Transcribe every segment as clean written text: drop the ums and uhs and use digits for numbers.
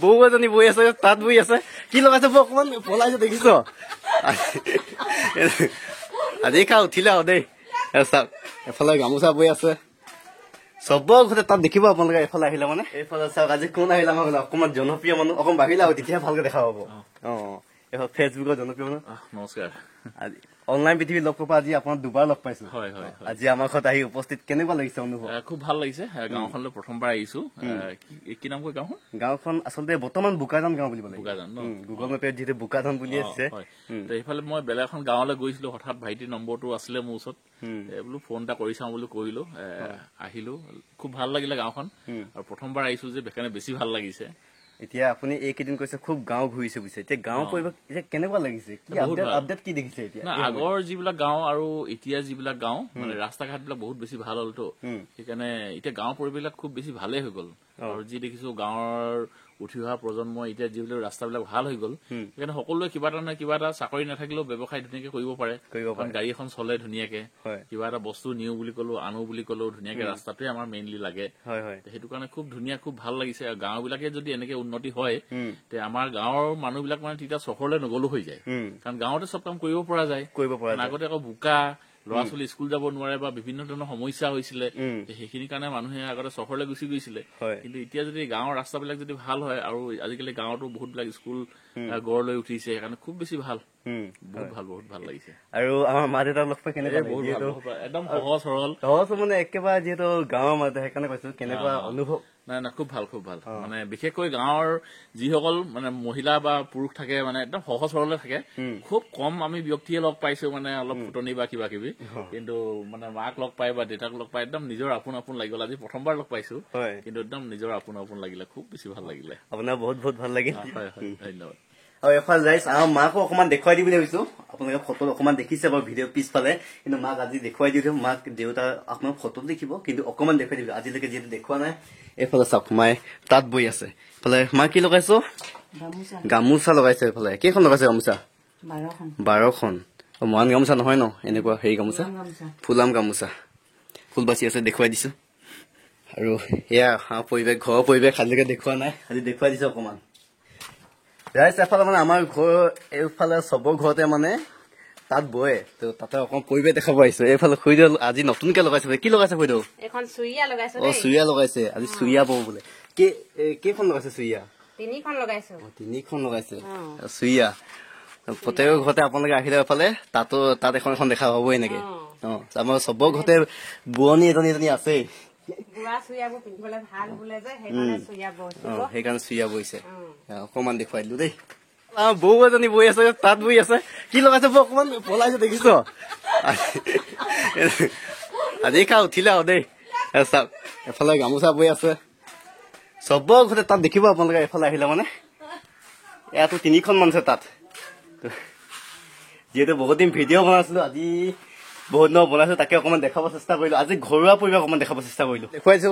বৌ এজনী বৈ আছে তাত বৈ আছে কি লগাইছে বৌ অকমান পলাইছে দেখিছ আজি খা উঠিলে আৰু দেই চাওক এফালে গামোচা বৈ আছে চবৰ ঘৰতে তাত দেখিব আপোনালোকে এইফালে আহিলে মানে এইফালে চাওক আজি কোন আহিলে আমাৰ অকমান জনপ্ৰিয় মানুহ অকমান বাঢ়িলে আৰু তেতিয়াহে ভালকে দেখা পাব এইফালে ফেচবুকৰ জনপ্ৰিয় মানুহ নমস্কাৰ আজি অনলাইন পৃথিৱী লগ পোৱা আজি আপোনাক দুবাৰ লগ পাইছো হয় হয় আজি আমাৰ ঘৰত আহি উপস্থিত কেনেকুৱা লাগিছে অনুভৱ খুব ভাল লাগিছে গাঁওখনলৈ প্ৰথমবাৰ আহিছো কি নাম কয় গাঁওখন আচলতে বৰ্তমান বোকাজান গাঁও বুলি বোকাজান গুগল মেপে যিটো বোকাজান বুলি আছে এইফালে মই বেলেগ এখন গাঁৱলৈ গৈছিলো হঠাৎ ভাইটিৰ নম্বৰটো আছিলে মোৰ ওচৰত বোলো ফোন এটা কৰি চাওঁ বুলি কৰিলো আহিলো খুব ভাল লাগিলে গাঁওখন আৰু প্ৰথমবাৰ আহিছো যে সেইকাৰণে বেছি ভাল লাগিছে এতিয়া আপুনি এইকেইদিন কৈছে খুব গাঁও ঘূৰিছে বুজিছে এতিয়া গাঁও পৰিৱেশ এতিয়া কেনেকুৱা লাগিছে কি আপডেট কি দেখিছে এতিয়া আগৰ যিবিলাক গাঁও আৰু এতিয়া যিবিলাক গাঁও মানে ৰাস্তা ঘাট বিলাক বহুত বেছি ভাল হলতো সেইকাৰণে এতিয়া গাঁৱৰ পৰিৱেশ খুব বেছি ভালেই হৈ গল আৰু যি দেখিছো গাঁৱৰ উঠি অহা প্ৰজন্ম এতিয়া যিবিলাক ৰাস্তাবিলাক ভাল হৈ গল সেইকাৰণে সকলোৱে কিবা এটা নহয় কিবা এটা চাকৰি নাথাকিলেও ব্যৱসায় ধুনীয়াকে কৰিব পাৰে কাৰণ গাড়ী এখন চলে ধুনীয়াকে কিবা এটা বস্তু নিও বুলি কলো আনো বুলি কলো ধুনীয়াকে ৰাস্তাটোৱে আমাৰ মেইনলি লাগে সেইটো কাৰণে খুব ধুনীয়া খুব ভাল লাগিছে আৰু গাঁও বিলাকে যদি এনেকে উন্নতি হয় তে আমাৰ গাঁৱৰ মানুহবিলাক মানে তেতিয়া চহৰলৈ নগলো হৈ যায় কাৰণ গাঁৱতে চব কাম কৰিব পৰা যায় আগতে আকৌ বোকা ল'ৰা ছোৱালী স্কুল যাব নোৱাৰে বা বিভিন্ন ধৰণৰ সমস্যা হৈছিলে সেইখিনি কাৰণে মানুহে আগতে চহৰলৈ গুচি গৈছিলে কিন্তু এতিয়া যদি গাঁৱৰ ৰাস্তাবিলাক যদি ভাল হয় আৰু আজিকালি গাঁৱতো বহুতবিলাক স্কুল গঢ় লৈ উঠিছে সেইকাৰণে খুব বেছি ভাল বহুত ভাল লাগিছে আৰু আমাৰ মা দেউতাক লগ পাই কেনেকুৱা একদম সহজ সৰল মানে একেবাৰে যিহেতু গাঁৱৰ মা দেউতা সেইকাৰণে কৈছো কেনেকুৱা অনুভৱ নাই খুব ভাল মানে বিশেষকৈ গাঁৱৰ যিসকল মানে মহিলা বা পুৰুষ থাকে মানে একদম সহজ সৰলে থাকে খুব কম আমি ব্যক্তিয়ে লগ পাইছো মানে অলপ ফুটনি বা কিবা কিবি কিন্তু মানে মাক লগ পাই বা দেউতাক লগ পাই একদম নিজৰ আপোন আপোন লাগি গল আজি প্ৰথমবাৰ লগ পাইছো কিন্তু একদম নিজৰ আপোন আপোন লাগিলে খুব বেছি ভাল লাগিলে আপোনাৰ বহুত বহুত ভাল লাগিল ধন্যবাদ আৰু এফালে যাইছ আমাৰ মাকো অকমান দেখুৱাই দিম বুলি ভাবিছো আপোনালোকে ফটো অকমান দেখিছে বাৰু ভিডিঅ' পিছফালে কিন্তু মাক আজি দেখুৱাই দিওঁ মাক দেউতা আপোনাক ফটো দেখিব কিন্তু অকমান দেখুৱাই দিব আজিলৈকে যিহেতু দেখুওৱা নাই এইফালে চাওক মায়ে তাত বৈ আছে এইফালে মা কি লগাইছো গামোচা লগাইছে এইফালে কেইখন লগাইছে গামোচা 12খন মহান গামোচা নহয় ন এনেকুৱা হেৰি গামোচা ফুলাম গামোচা ফুল বাচি আছে দেখুৱাই দিছো আৰু এয়া পৰিৱেশ ঘৰৰ পৰিৱেশ আজিলৈকে দেখুওৱা নাই আজি দেখুৱাই দিছো অকমান ৰাইজ এফালে মানে আমাৰ ঘৰ এইফালে চবৰ ঘৰতে মানে তাত বয়ে তো তাতে অকমান পৰিৱেশ দেখাব আহিছো এইফালে খুৰীদেউ আজি নতুনকে লগাইছে কি লগাইছে খুৰীদেউ এখন চুইয়া লগাইছে চুইয়া লগাইছে আজি চুইয়া বৌ বোলে কেইখন লগাইছে চুইয়া 3খন লগাইছো 3খন লগাইছে চুইয়া প্ৰত্যেকৰ ঘৰতে আপোনালোকে আহিলে এফালে তাত এখন এখন দেখা পাব এনেকে আমাৰ চবৰ ঘৰতে বোৱনী এজনী আছে সেইকাৰণে চুইয়া বৈছে অকমান দেখুৱাই দিলো দেই বৌ এজনী বৈ আছে তাত বৈ আছে কি লগাইছে বৌ অকমান পলাইছে দেখিছ আজি খা উঠিলে আৰু দেই চাওক এফালে গামোচা বৈ আছে চবৰ ঘৰতে তাত দেখিব আপোনালোকে এফালে আহিলে মানে ইয়াতো 3খন মান আছে তাত যিহেতু বহুত দিন ভিডিঅ' বনাইছিলো আজি বহুত দিন বনাইছো তাকে অকমান দেখাব চেষ্টা কৰিলো আজি ঘৰুৱা পৰিৱেশ অকমান দেখাব চেষ্টা কৰিলো দেখুৱাইছো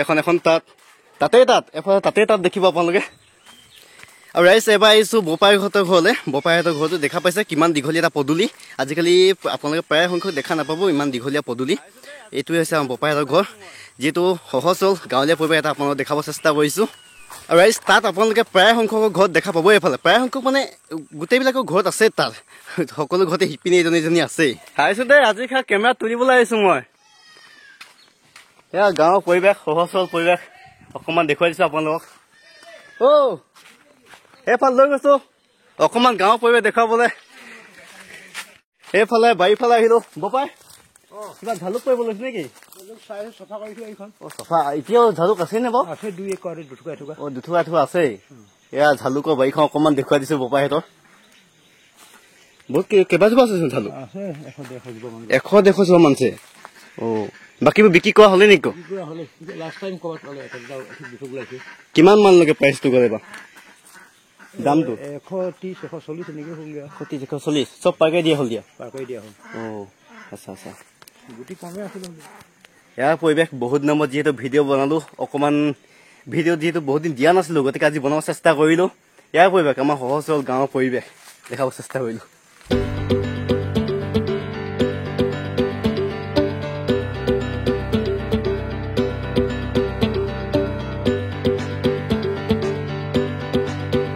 এখন তাত এফালে তাত দেখিব আপোনালোকে আৰু ৰাইজ এবাৰ আহিছো বোপাইহঁতৰ ঘৰলৈ বোপাইহঁতৰ ঘৰটো দেখা পাইছে কিমান দীঘলীয়া এটা পদূলি আজিকালি আপোনালোকে প্ৰায় সংখ্যক দেখা নাপাব ইমান দীঘলীয়া পদূলি এইটোৱে হৈছে আমাৰ বোপাইহঁতৰ ঘৰ যিহেতু সহজ হ'ল গাঁৱলীয়া পৰিৱেশ এটা আপোনালোকক দেখাব চেষ্টা কৰিছো আৰু ৰাইজ তাত আপোনালোকে প্ৰায় সংখ্যকৰ ঘৰত দেখা পাব এইফালে প্ৰায় সংখ্যক মানে গোটেইবিলাকৰ ঘৰত আছে তাত সকলো ঘৰতে শিপিনী এজনী আছে আহিছো দেই আজি কেমেৰা তুলিবলৈ আহিছো মই এয়া গাঁৱৰ পৰিৱেশ সহজ সৰল পৰিৱেশ অকমান দেখুৱাই দিছো আপোনালোকক এইফালে লৈ গৈছো অকমান গাঁৱৰ পৰিৱেশ দেখুৱাবলৈ এইফালে বাৰীফালে আহিলো বপাই কিবা ঝালুক কৰিব লৈছে নেকি চফা এতিয়াও ঝালুক আছে নে বাৰু আছে দুটুকা এটুকা আছে এয়া ঝালুকৰ বাৰীখন অকমান দেখুৱাই দিছো বপাইহঁতৰ বহুত কেইবাজোপা আছে ঝালুক 100-150 মান আছে বাকীবোৰ বিক্ৰী কৰা হলে নেকি কিমান মানলৈকে প্ৰাইচটো কৰে বা দামটো 130-140 এনেকে হ'ল 130-140 চব পাকে দিয়া হ'ল আচ্ছা গুটি কমে আছিল ইয়াৰ পৰিৱেশ বহুত নম্বৰত যিহেতু ভিডিঅ' বনালো অকমান ভিডিঅ' যিহেতু বহুত দিন দিয়া নাছিলো গতিকে আজি বনাব চেষ্টা কৰিলো ইয়াৰ পৰিৱেশ আমাৰ সহজ সৰল গাঁৱৰ পৰিৱেশ দেখাব চেষ্টা কৰিলো